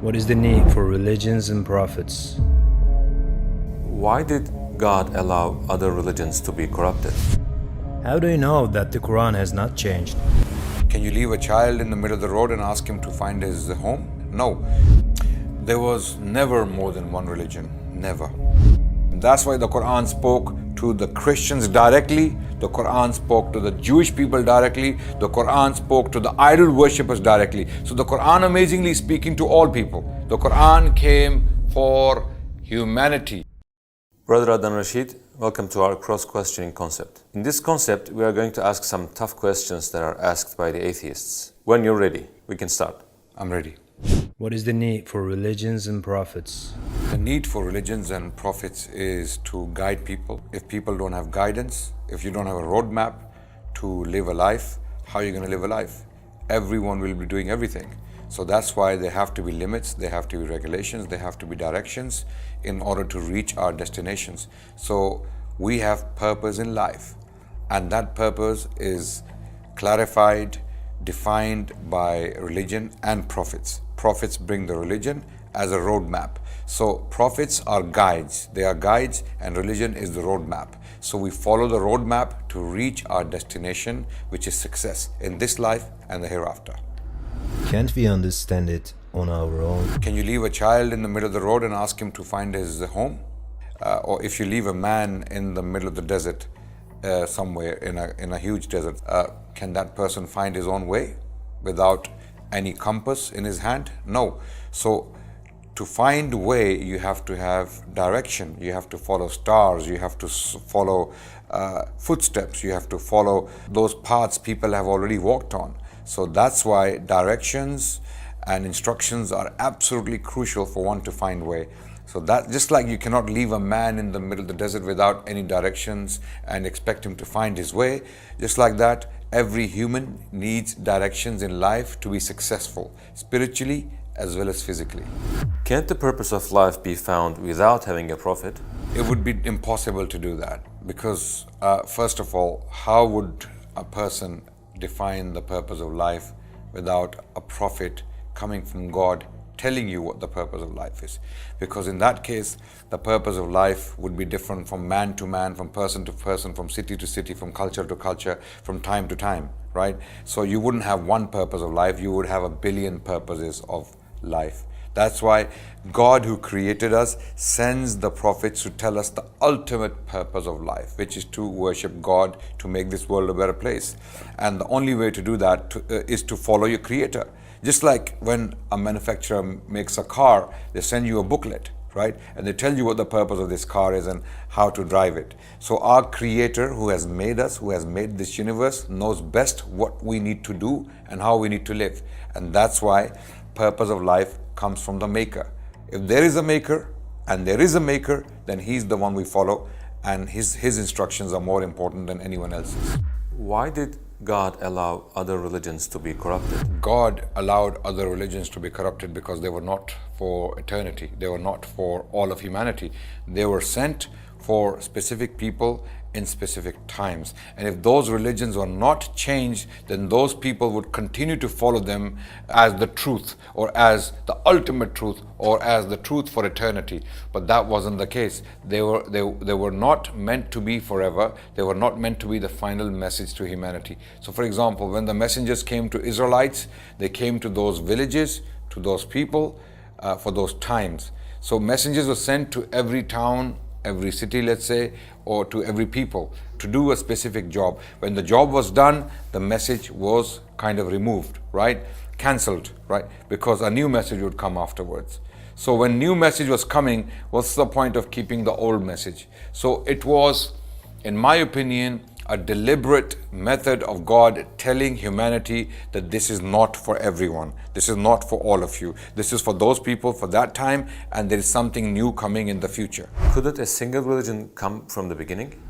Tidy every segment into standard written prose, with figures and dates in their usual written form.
What is the need for religions and prophets? Why did God allow other religions to be corrupted? How do you know that the Quran has not changed? Can you leave a child in the middle of the road and ask him to find his home? No. There was never more than one religion. Never. That's why the Quran spoke to the Christians directly. The Quran spoke to the Jewish people directly. The Quran spoke to the idol worshippers directly. So the Quran amazingly is speaking to all people. The Quran came for humanity. Brother Adnan Rashid, welcome to our cross-questioning concept. In this concept, we are going to ask some tough questions that are asked by the atheists. When you're ready, we can start. I'm ready. What is the need for religions and prophets? The need for religions and prophets is to guide people. If people don't have guidance, if you don't have a roadmap to live a life, how are you going to live a life? Everyone will be doing everything. So that's why there have to be limits, there have to be regulations, there have to be directions in order to reach our destinations. So we have purpose in life, and that purpose is clarified, defined by religion and prophets. Prophets bring the religion as a roadmap. So prophets are guides. They are guides, and religion is the roadmap. So we follow the roadmap to reach our destination, which is success in this life and the hereafter. Can't we understand it on our own? Can you leave a child in the middle of the road and ask him to find his home? Or if you leave a man in the middle of the desert, somewhere in a huge desert, can that person find his own way without any compass in his hand? No. So to find way, you have to have direction. You have to follow stars. You have to follow footsteps. You have to follow those paths people have already walked on. So that's why directions and instructions are absolutely crucial for one to find way. So that, just like you cannot leave a man in the middle of the desert without any directions and expect him to find his way, just like that, every human needs directions in life to be successful, spiritually as well as physically. Can't the purpose of life be found without having a prophet? It would be impossible to do that because, first of all, how would a person define the purpose of life without a prophet coming from God telling you what the purpose of life is? Because in that case, the purpose of life would be different from man to man, from person to person, from city to city, from culture to culture, from time to time, right? So you wouldn't have one purpose of life, you would have a billion purposes of life. That's why God, who created us, sends the prophets to tell us the ultimate purpose of life, which is to worship God, to make this world a better place. And the only way to do that is to follow your Creator. Just like when a manufacturer makes a car, they send you a booklet, right? And they tell you what the purpose of this car is and how to drive it. So our Creator, who has made us, who has made this universe, knows best what we need to do and how we need to live. And that's why purpose of life comes from the Maker. If there is a Maker and there is a Maker, then He's the one we follow, and His instructions are more important than anyone else's. Why did God allow other religions to be corrupted? God allowed other religions to be corrupted because they were not for eternity. They were not for all of humanity. They were sent for specific people in specific times. And if those religions were not changed, then those people would continue to follow them as the truth, or as the ultimate truth, or as the truth for eternity. But that wasn't the case. They were not meant to be forever. They were not meant to be the final message to humanity. So for example, when the messengers came to Israelites, they came to those villages, to those people, for those times. So messengers were sent to every town, every city, let's say, or to every people to do a specific job. When the job was done, the message was kind of removed, right? Cancelled, right? Because a new message would come afterwards. So when new message was coming, what's the point of keeping the old message? So it was, in my opinion, a deliberate method of God telling humanity that this is not for everyone. This is not for all of you. This is for those people for that time, and there is something new coming in the future. Couldn't a single religion come from the beginning?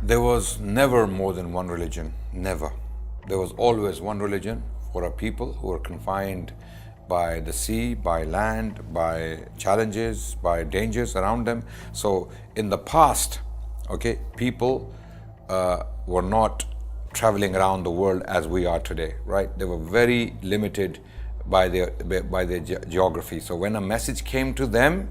There was never more than one religion. Never. There was always one religion for a people who were confined by the sea, by land, by challenges, by dangers around them. So in the past, people were not traveling around the world as we are today, right? They were very limited by their geography. So when a message came to them,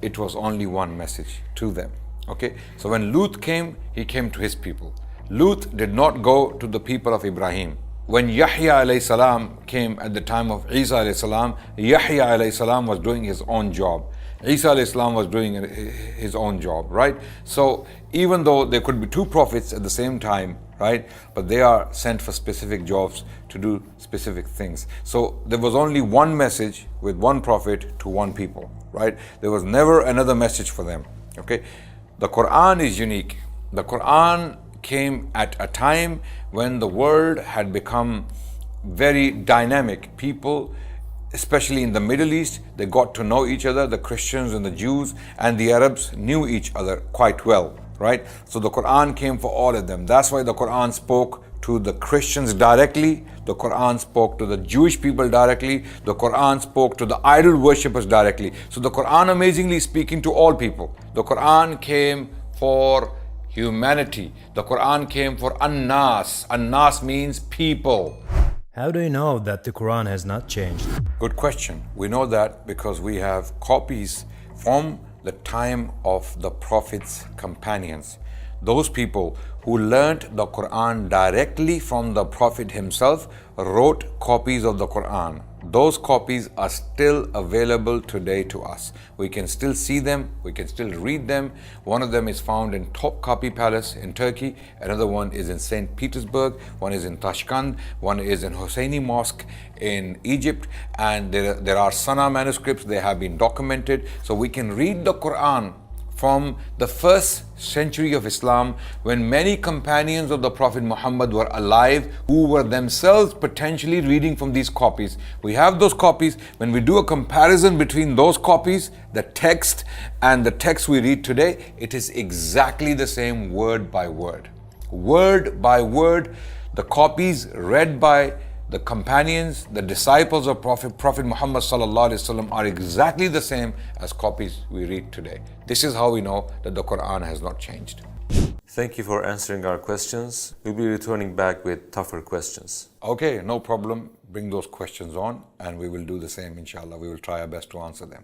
it was only one message to them. Okay, so when Lut came, he came to his people. Lut did not go to the people of Ibrahim. When Yahya alayhi salam came at the time of Isa alayhi salam, Yahya alayhi salam was doing his own job. Isa alayhi salam was doing his own job, right? So even though there could be two prophets at the same time, right? But they are sent for specific jobs to do specific things. So there was only one message with one prophet to one people, right? There was never another message for them, okay? The Quran is unique. The Quran came at a time when the world had become very dynamic. People, especially in the Middle East, they got to know each other. The Christians and the Jews and the Arabs knew each other quite well, right? So the Quran came for all of them. That's why the Quran spoke to the Christians directly. The Quran spoke to the Jewish people directly. The Quran spoke to the idol worshippers directly. So the Quran amazingly speaking to all people. The Quran came for humanity. The Quran came for An-Nas. An-Nas means people. How do you know that the Quran has not changed? Good question. We know that because we have copies from the time of the Prophet's companions. Those people who learnt the Quran directly from the Prophet himself wrote copies of the Quran. Those copies are still available today to us. We can still see them, we can still read them. One of them is found in Topkapi Palace in Turkey, another one is in St. Petersburg, one is in Tashkent, one is in Hosseini Mosque in Egypt, and there are Sana manuscripts, they have been documented. So we can read the Quran from the first century of Islam, when many companions of the Prophet Muhammad were alive, who were themselves potentially reading from these copies. We have those copies. When we do a comparison between those copies, the text and the text we read today, it is exactly the same word by word. Word by word, the copies read by the companions, the disciples of Prophet Muhammad sallallahu alaihi wasallam are exactly the same as copies we read today. This is how we know that the Quran has not changed. Thank you for answering our questions. We'll be returning back with tougher questions. Okay, no problem. Bring those questions on and we will do the same, inshallah. We will try our best to answer them.